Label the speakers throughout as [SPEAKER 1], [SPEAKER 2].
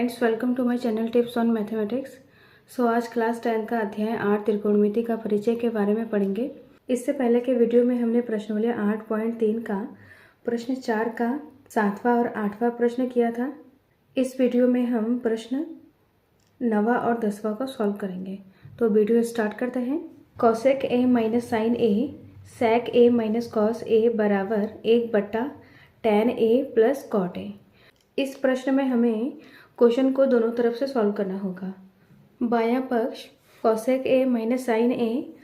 [SPEAKER 1] Friends, welcome to my channel tips on mathematics. So आज class 10 का अध्याय 8 त्रिकोणमिति का परिचय के बारे में पढ़ेंगे। इससे पहले के वीडियो में हमने प्रश्नावली 8.3 का प्रश्न 4 का 7वां और 8वां प्रश्न किया था। इस वीडियो में हम प्रश्न 9वां और 10वां को सॉल्व करेंगे। तो वीडियो स्टार्ट करते हैं। Cosec A minus sign A sec A minus cos A बराबर 1/tan ए प्लस कॉट ए। इस प्रश्न में हमें क्वेश्चन को दोनों तरफ से सॉल्व करना होगा। बायां पक्ष cosec A minus sign A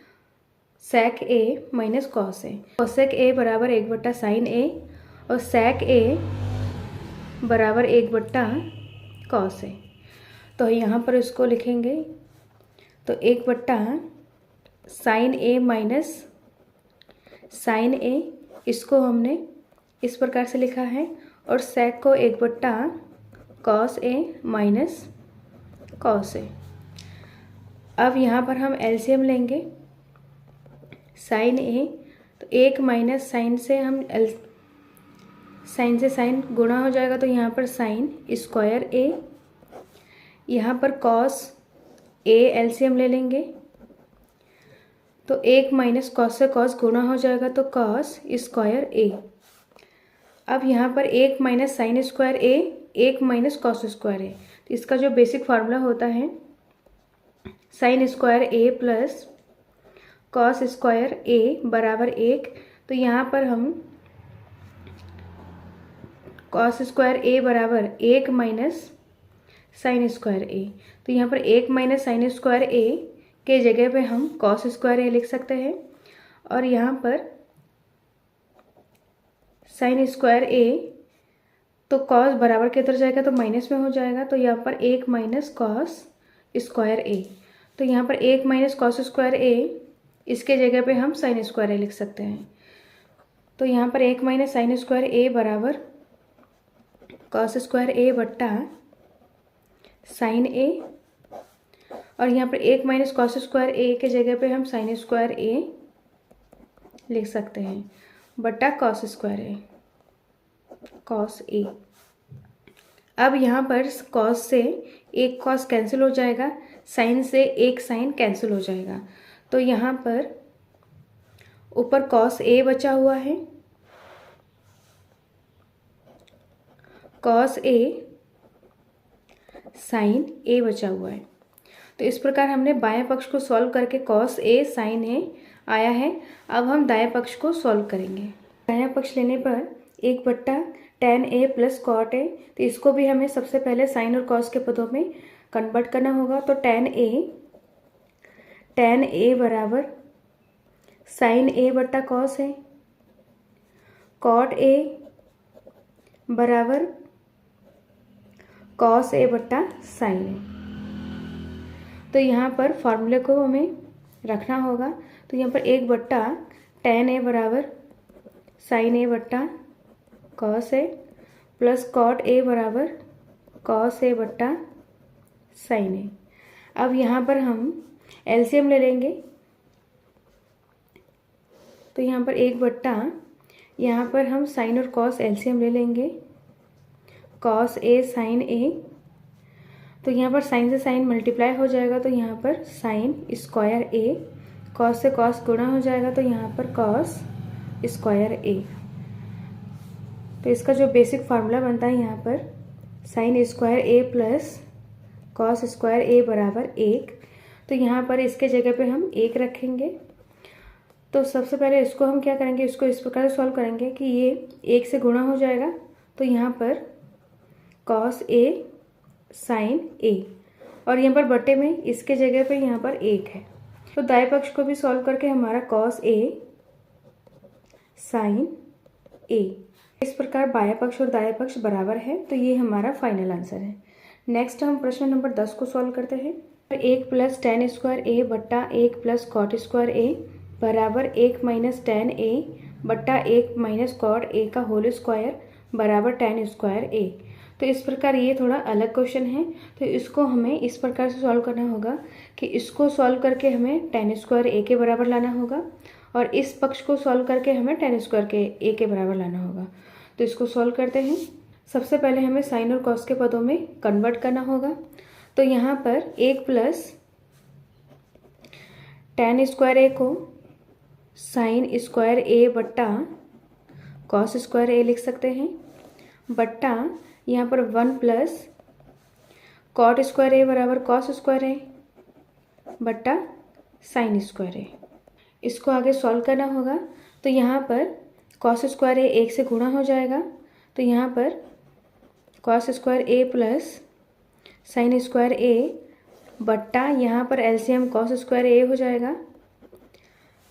[SPEAKER 1] sec A minus cos A. Cosec A बराबर 1/साइन ए और सेक ए बराबर 1/कॉस ए। तो यहाँ पर इसको लिखेंगे तो 1/साइन ए माइनस साइन ए, इसको हमने इस प्रकार से लिखा है, और सेक को 1/कॉस ए माइनस कॉस ए। अब यहाँ पर हम एलसीएम लेंगे साइन ए, तो 1 माइनस साइन से हम साइन से साइन गुणा हो जाएगा, तो यहाँ पर साइन स्क्वायर ए, यहाँ पर कॉस ए एलसीएम ले लेंगे, तो 1 माइनस कॉस से कॉस गुणा हो जाएगा, तो कॉस स्क्वायर ए। अब यहाँ पर 1 माइनस साइन स्क्वायर ए 1 माइनस कॉस स्क्वायर ए, तो इसका जो बेसिक फार्मूला होता है साइन स्क्वायर ए प्लस कॉस स्क्वायर ए बराबर 1। तो यहाँ पर हम कॉस स्क्वायर ए बराबर 1 माइनस साइन स्क्वायर ए, तो यहाँ पर 1 माइनस साइन स्क्वायर ए के जगह पे हम कॉस स्क्वायर ए लिख सकते हैं, और यहाँ पर साइन स्क्वायर ए, तो कॉस बराबर के उधर जाएगा तो माइनस में हो जाएगा, तो यहाँ पर 1 माइनस कॉस स्क्वायर ए, तो यहाँ पर 1 माइनस कॉस स्क्वायर ए, इसके जगह पे हम साइन स्क्वायर ए लिख सकते हैं। तो यहाँ पर 1 माइनस साइन स्क्वायर ए बराबर कॉस स्क्वायर ए बट्टा साइन ए, और यहाँ पर 1 माइनस कॉस स्क्वायर ए के जगह पे हम साइन स्क्वायर ए लिख सकते हैं बट्टा cos square A cos A. अब यहाँ पर कॉस से एक कॉस कैंसिल हो जाएगा, साइन से एक साइन कैंसिल हो जाएगा, तो यहाँ पर ऊपर कॉस ए बचा हुआ है, कॉस ए साइन ए बचा हुआ है। तो इस प्रकार हमने बाएं पक्ष को सॉल्व करके कॉस ए साइन ए आया है। अब हम दाएं पक्ष को सॉल्व करेंगे। दायां पक्ष लेने पर 1/tan ए प्लस कॉट ए, तो इसको भी हमें सबसे पहले साइन और कॉस के पदों में कन्वर्ट करना होगा। तो tan ए बराबर साइन ए बट्टा कॉस ए, कॉट ए बराबर कॉस ए बट्टा साइन ए। तो यहाँ पर फॉर्मूले को हमें रखना होगा, तो यहाँ पर 1/tan ए बराबर साइन ए बट्टा cos A plus cot A बराबर कॉस ए बट्टा साइन ए। अब यहाँ पर हम एलसीएम ले लेंगे, तो यहाँ पर 1/, यहाँ पर हम साइन और कॉस एलसीएम ले लेंगे, कॉस ए साइन ए, तो यहाँ पर साइन से साइन मल्टीप्लाई हो जाएगा, तो यहाँ पर साइन स्क्वायर ए, कॉस से कॉस गुणा हो जाएगा, तो यहाँ पर कॉस स्क्वायर ए। तो इसका जो बेसिक फार्मूला बनता है यहाँ पर साइन स्क्वायर ए प्लस कॉस स्क्वायर ए बराबर 1। तो यहाँ पर इसके जगह पे हम 1 रखेंगे। तो सबसे पहले इसको हम क्या करेंगे, इसको इस प्रकार से सॉल्व करेंगे कि ये 1 से गुणा हो जाएगा, तो यहाँ पर कॉस ए साइन ए, और यहाँ पर बटे में इसके जगह पे यहाँ पर 1 है। तो दाएं पक्ष को भी सॉल्व करके हमारा कॉस ए साइन ए। इस प्रकार बायां पक्ष और दायां पक्ष बराबर है, तो ये हमारा फाइनल आंसर है। नेक्स्ट हम प्रश्न नंबर 10 को सॉल्व करते हैं। 1+tan स्क्वायर ए बट्टा 1+ कॉट स्क्वायर ए बराबर 1 माइनस tan ए बट्टा 1 माइनस कॉट ए का होल स्क्वायर बराबर tan स्क्वायर ए। तो इस प्रकार ये थोड़ा अलग क्वेश्चन है, तो इसको हमें इस प्रकार से सॉल्व करना होगा कि इसको सॉल्व करके हमें tan स्क्वायर ए के बराबर लाना होगा, और इस पक्ष को सॉल्व करके हमें tan स्क्वायर के ए के बराबर लाना होगा। तो इसको सॉल्व करते हैं। सबसे पहले हमें साइन और कॉस के पदों में कन्वर्ट करना होगा। तो यहाँ पर 1 प्लस tan स्क्वायर ए को साइन स्क्वायर ए बट्टा कॉस स्क्वायर ए लिख सकते हैं, बट्टा यहाँ पर 1 प्लस कॉट स्क्वायर ए बराबर कॉस स्क्वायर ए बट्टा साइन स्क्वायर ए। इसको आगे सॉल्व करना होगा। तो यहाँ पर कॉस स्क्वायर ए 1 से गुणा हो जाएगा, तो यहाँ पर कॉस स्क्वायर ए प्लस साइन स्क्वायर ए बट्टा यहाँ पर एलसीएम कॉस स्क्वायर ए हो जाएगा।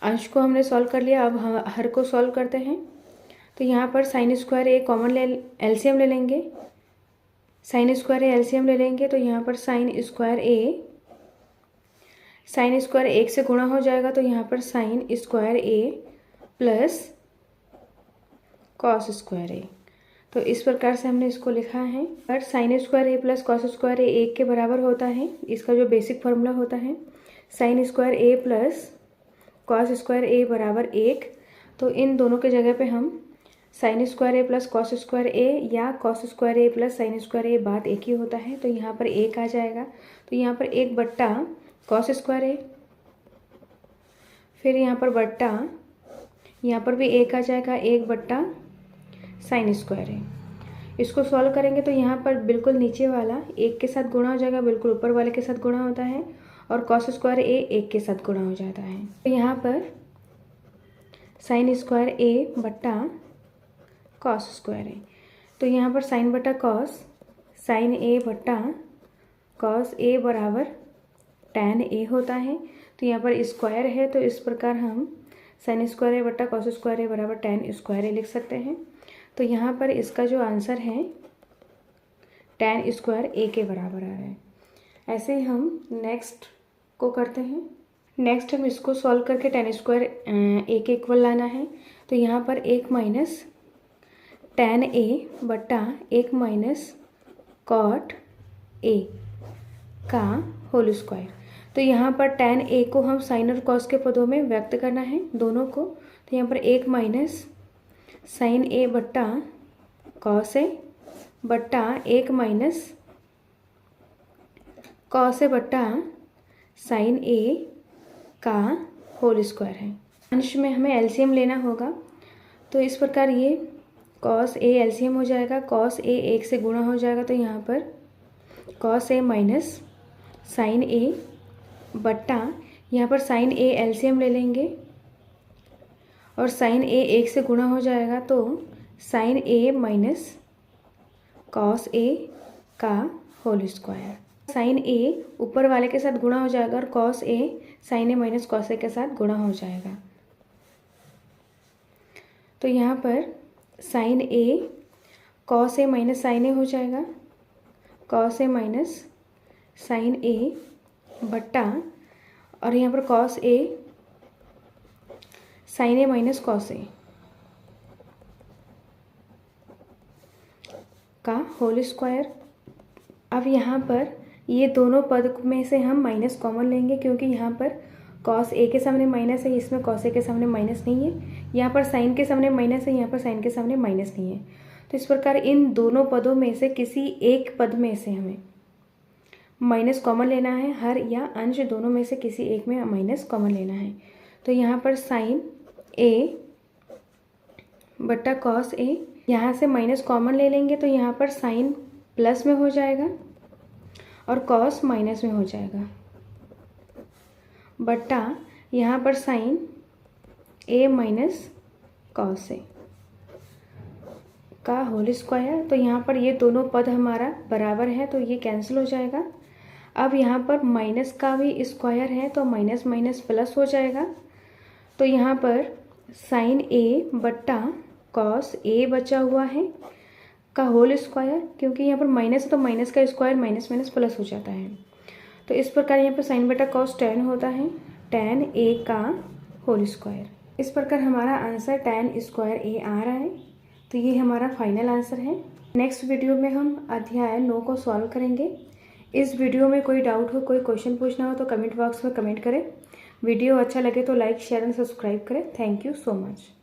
[SPEAKER 1] अंश को हमने सॉल्व कर लिया, अब हम हर को सॉल्व करते हैं। तो यहाँ पर साइन स्क्वायर ए कॉमन एलसीएम ले लेंगे, साइन स्क्वायर ए एलसीएम ले लेंगे, तो यहाँ पर साइन स्क्वायर 1 से गुणा हो जाएगा, तो यहाँ पर साइन स्क्वायर ए प्लस कॉस स्क्वायर ए। तो इस प्रकार से हमने इसको लिखा है। पर साइन स्क्वायर ए प्लस कॉस स्क्वायर ए 1 के बराबर होता है। इसका जो बेसिक फार्मूला होता है साइन स्क्वायर ए प्लस कॉस स्क्वायर ए बराबर 1। तो इन दोनों के जगह पे हम साइन स्क्वायर ए प्लस कॉस स्क्वायर ए या कॉस स्क्वायर ए प्लस साइन स्क्वायर ए बात एक ही होता है, तो यहाँ पर 1 आ जाएगा। तो यहाँ पर 1 बट्टा कॉस स्क्वायर ए, फिर यहाँ पर बट्टा, यहाँ पर भी 1 आ जाएगा, 1 बट्टा साइन स्क्वायर ए। इसको सॉल्व करेंगे तो यहाँ पर बिल्कुल नीचे वाला 1 के साथ गुणा हो जाएगा, बिल्कुल ऊपर वाले के साथ गुणा होता है, और कॉस स्क्वायर ए 1 के साथ गुणा हो जाता है। तो यहाँ पर साइन स्क्वायर ए बट्टा कॉस स्क्वायर ए, तो यहाँ पर साइन बटा कॉस, साइन ए बट्टा कॉस ए बराबर tan ए होता है। तो यहाँ पर स्क्वायर है, तो इस प्रकार हम साइन स्क्वायर ए बट्टा कॉस स्क्वायर ए बराबर tan स्क्वायर ए लिख सकते हैं। तो यहाँ पर इसका जो आंसर है tan स्क्वायर ए के बराबर आ रहा है। ऐसे ही हम नेक्स्ट को करते हैं। नेक्स्ट हम इसको सॉल्व करके tan स्क्वायर ए के इक्वल लाना है। तो यहाँ पर 1 माइनस tan ए बट्टा 1 माइनस कॉट ए का होल स्क्वायर। तो यहाँ पर tan ए को हम साइन और कॉस के पदों में व्यक्त करना है दोनों को। तो यहाँ पर 1 माइनस साइन ए बट्टा कॉस ए बट्टा 1 माइनस कॉस ए बट्टा साइन ए का होल स्क्वायर है। अंश में हमें एलसीएम लेना होगा। तो इस प्रकार ये कॉस ए एलसीएम हो जाएगा, कॉस ए 1 से गुणा हो जाएगा, तो यहाँ पर cos A minus sign A बट्टा यहाँ पर साइन ए एलसीएम ले लेंगे और साइन ए 1 से गुणा हो जाएगा, तो साइन ए माइनस कॉस ए का होल स्क्वायर। साइन ए ऊपर वाले के साथ गुणा हो जाएगा और cos A sign A minus cos ए के साथ गुणा हो जाएगा। तो यहाँ पर sign A cos A minus sign ए हो जाएगा, cos A minus sign A बट्टा, और यहाँ पर cos A sign A minus cos ए का होल स्क्वायर। अब यहाँ पर ये दोनों पद में से हम माइनस कॉमन लेंगे, क्योंकि यहाँ पर कॉस ए के सामने माइनस है, इसमें कॉस ए के सामने माइनस नहीं है। यहाँ पर साइन के सामने माइनस है, यहाँ पर साइन के सामने माइनस नहीं है। तो इस प्रकार इन दोनों पदों में से किसी एक पद में से हमें माइनस कॉमन लेना है। हर या अंश दोनों में से किसी एक में माइनस कॉमन लेना है। तो यहाँ पर साइन ए बट्टा कॉस ए, यहाँ से माइनस कॉमन ले लेंगे, तो यहाँ पर साइन प्लस में हो जाएगा और कॉस माइनस में हो जाएगा, बट्टा यहाँ पर साइन ए माइनस कॉस ए का होल स्क्वायर। तो यहाँ पर ये दोनों पद हमारा बराबर है, तो ये कैंसिल हो जाएगा। अब यहाँ पर माइनस का भी स्क्वायर है, तो माइनस माइनस प्लस हो जाएगा। तो यहाँ पर साइन ए बट्टा कॉस ए बचा हुआ है का होल स्क्वायर, क्योंकि यहाँ पर माइनस है तो माइनस का स्क्वायर माइनस माइनस प्लस हो जाता है। तो इस प्रकार यहाँ पर साइन बटा कॉस tan होता है, tan ए का होल स्क्वायर। इस प्रकार हमारा आंसर tan स्क्वायर ए आ रहा है। तो ये हमारा फाइनल आंसर है। नेक्स्ट वीडियो में हम अध्याय 9 को सॉल्व करेंगे। इस वीडियो में कोई डाउट हो, कोई क्वेश्चन पूछना हो तो कमेंट बॉक्स में कमेंट करें। वीडियो अच्छा लगे तो लाइक शेयर एंड सब्सक्राइब करें। Thank you so much.